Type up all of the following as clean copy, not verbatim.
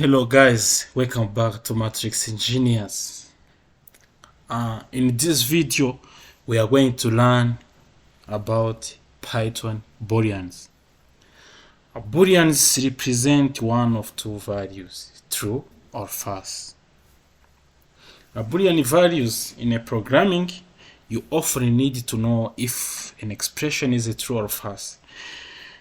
Hello guys, welcome back to Matrix Engineers. In this video, we are going to learn about Python Booleans. Booleans represent one of two values, true or false. Boolean values in a programming, you often need to know if an expression is a true or false.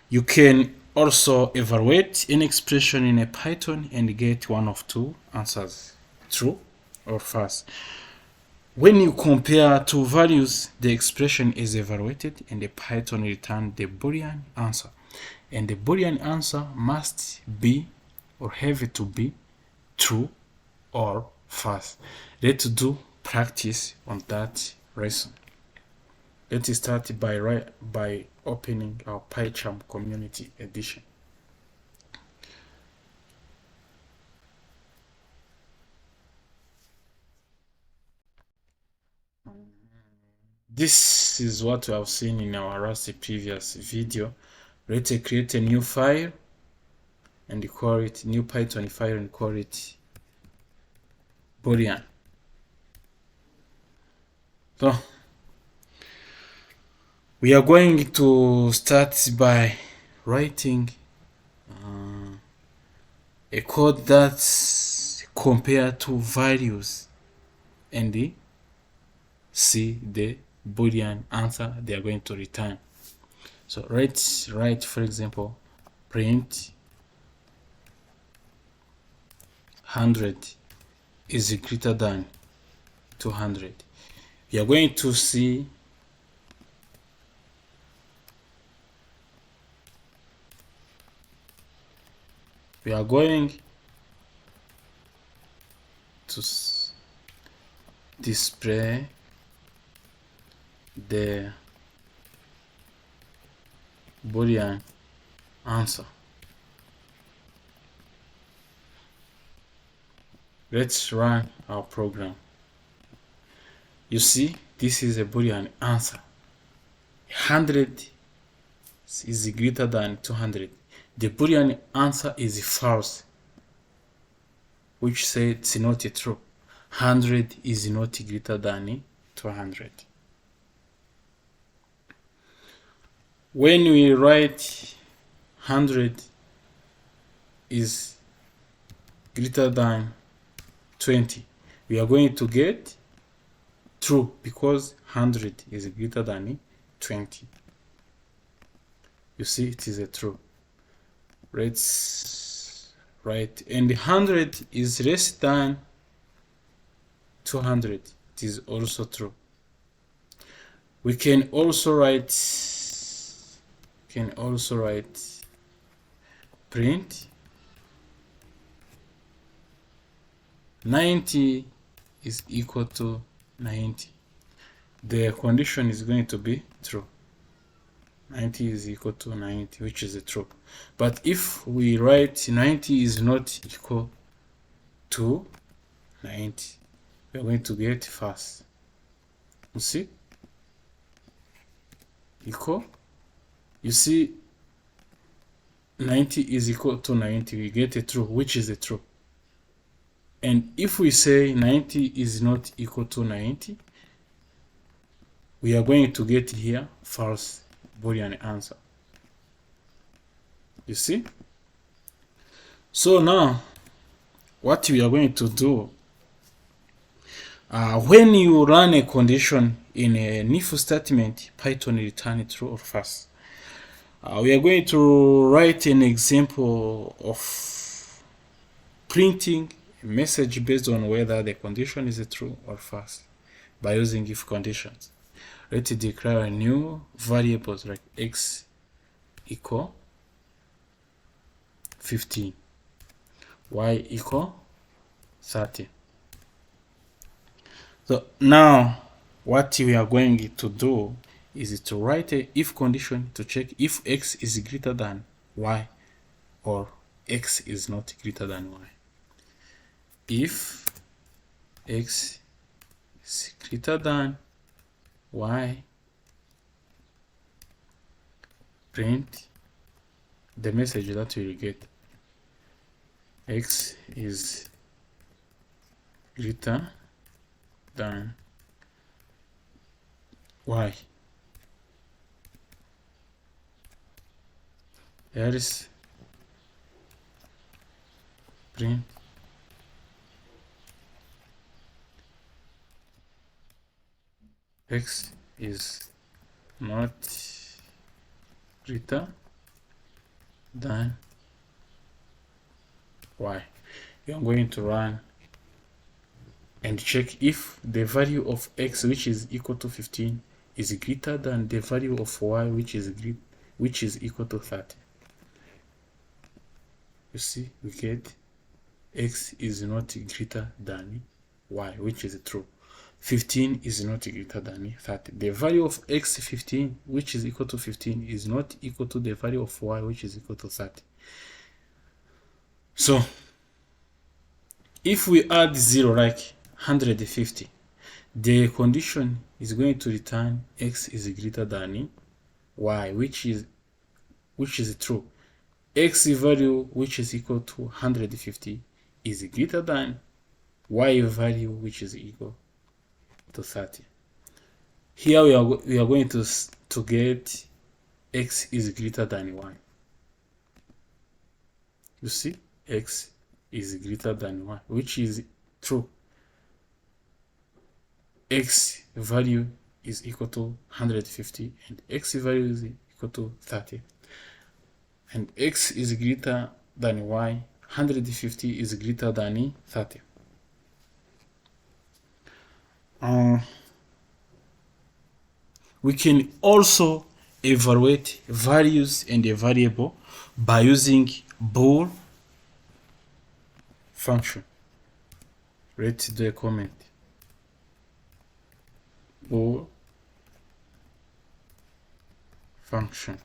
You can also evaluate an expression in a Python and get one of two answers, true or false. When you compare two values, the expression is evaluated and the Python returns the Boolean answer. And the Boolean answer must be or have to be true or false. Let's do practice on that lesson. Let's start by opening our PyCharm Community Edition. This is what we have seen in our last previous video. Let's create a new file and call it new Python file and call it Boolean. So we are going to start by writing a code that compares two values and see the Boolean answer they are going to return. So let's write, for example, print 100 is greater than 200. We are going to see we are going to display the Boolean answer. Let's run our program. You see, this is a Boolean answer. 100 is greater than 200. The Boolean answer is false, which says it's not true. 100 is not greater than 200. When we write 100 is greater than 20, we are going to get true because 100 is greater than 20. You see, it is a true. Let's write, and 100 is less than 200. It is also true. We can also write print 90 is equal to 90. The condition is going to be true. 90 is equal to 90, which is true. But if we write 90 is not equal to 90, we are going to get false. You see? Equal. You see, 90 is equal to 90. We get a true, which is a true. And if we say 90 is not equal to 90, we are going to get here false Boolean answer. You see? So now, what we are going to do, when you run a condition in a if statement, Python return true or false. We are going to write an example of printing a message based on whether the condition is true or false by using if conditions. Let's declare a new variables like x equal 15, y equal 30. So now what we are going to do is to write a if condition to check if x is greater than y or x is not greater than y. If x is greater than y, print the message that we will get. x is greater than y. Else print x is not greater than y. You are going to run and check if the value of x, which is equal to 15, is greater than the value of y, which is equal to 30. You see, we get x is not greater than y, which is true. 15 is not greater than 30. The value of x 15, which is equal to 15, is not equal to the value of y, which is equal to 30. So if we add 0 like 150, the condition is going to return x is greater than y, which is true. X value, which is equal to 150, is greater than y value, which is equal to 30. Here we are going to get x is greater than y. You see, x is greater than y, which is true. X value is equal to 150 and x value is equal to 30. And x is greater than y, 150 is greater than 30. We can also evaluate values and a variable by using bool function. Let's do a comment. Bool function.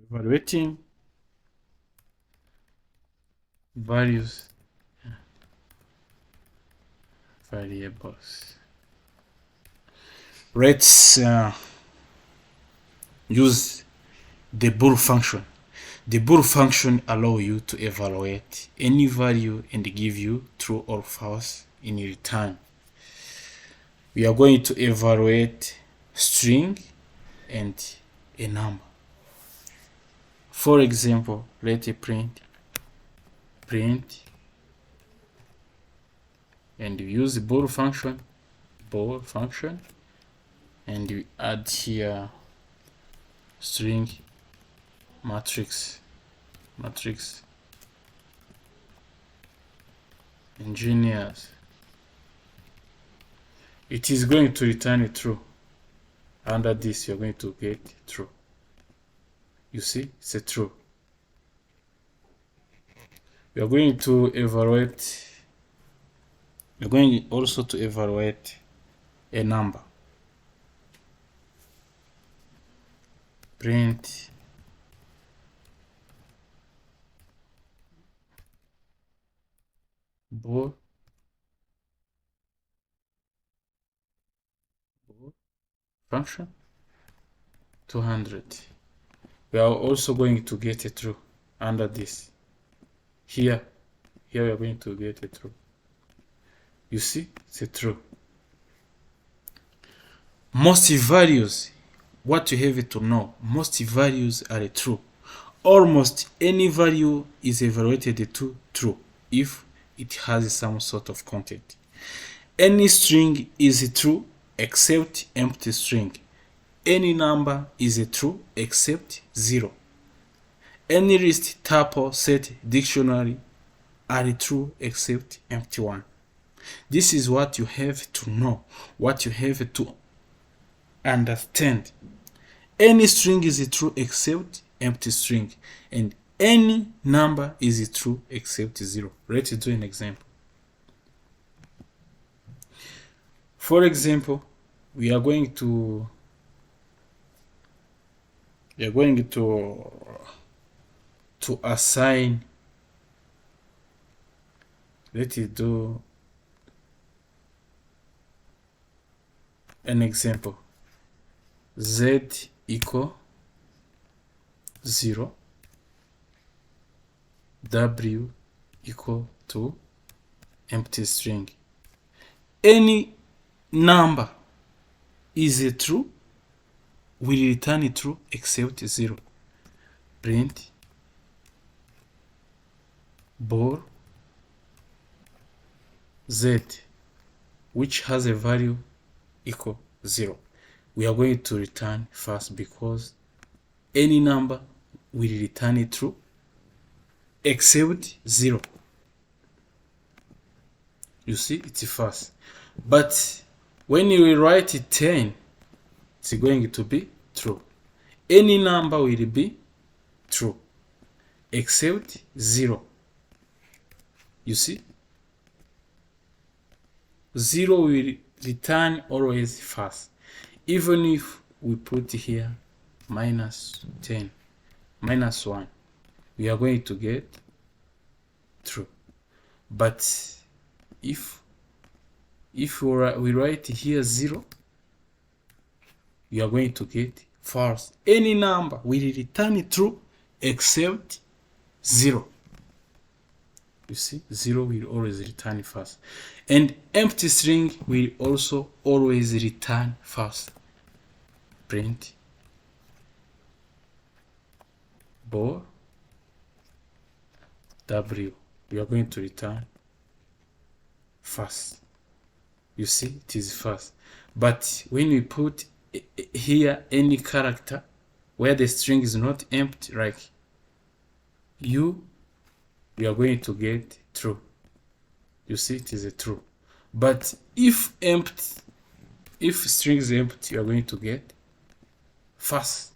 Evaluating values variables. Let's use the bool function. The bool function allows you to evaluate any value and give you true or false in return. We are going to evaluate string and a number. For example, let's print and we use the bool function, and we add here string matrix engineers. It is going to return a true. Under this, you're going to get true. You see, it's a true. We are going to evaluate. We're going also to evaluate a number. Print bool function 200. We are also going to get a true under this. Here we are going to get a true. You see, it's a true. Most values, what you have to know, most values are a true. Almost any value is evaluated to true if it has some sort of content. Any string is true except empty string. Any number is a true except 0. Any list, tuple, set, dictionary are true except empty one. This is what you have to know, what you have to understand. Any string is true except empty string, and any number is true except 0. Let's do an example. For example, we are going to assign, let's do an example. Z equal 0, W equal to empty string. Any number is a true, will return it true except 0. Print bor Z, which has a value equal 0. We are going to return false because any number will return it true except 0. You see, it's false. But when you write 10, it's going to be true. Any number will be true except 0. You see, 0 will return always false. Even if we put here minus 10, minus 1, we are going to get true. But if we write here 0, you are going to get false. Any number will return true except 0. You see, 0 will always return false. And empty string will also always return false. Print bor W. We are going to return false. You see, it is false. But when we put here any character where the string is not empty, like we are going to get true. You see, it is a true. But if string is empty, you are going to get false.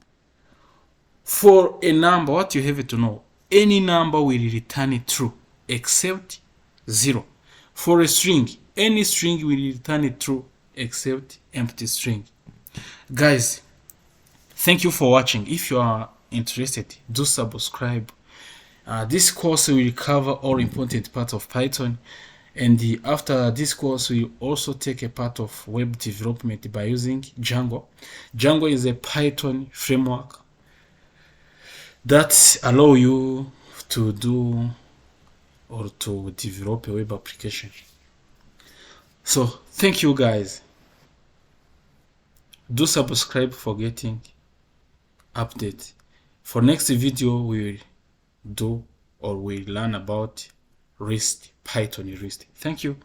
For a number, what you have to know, any number will return true except 0. For a string, any string will return true except empty string. Guys, thank you for watching. If you are interested, do subscribe. This course will cover all important parts of Python, and after this course we also take a part of web development by using Django. Django is a Python framework that allow you to do or to develop a web application. So thank you guys. Do subscribe for getting updates. For next video we will do or we learn about REST, Python REST. Thank you.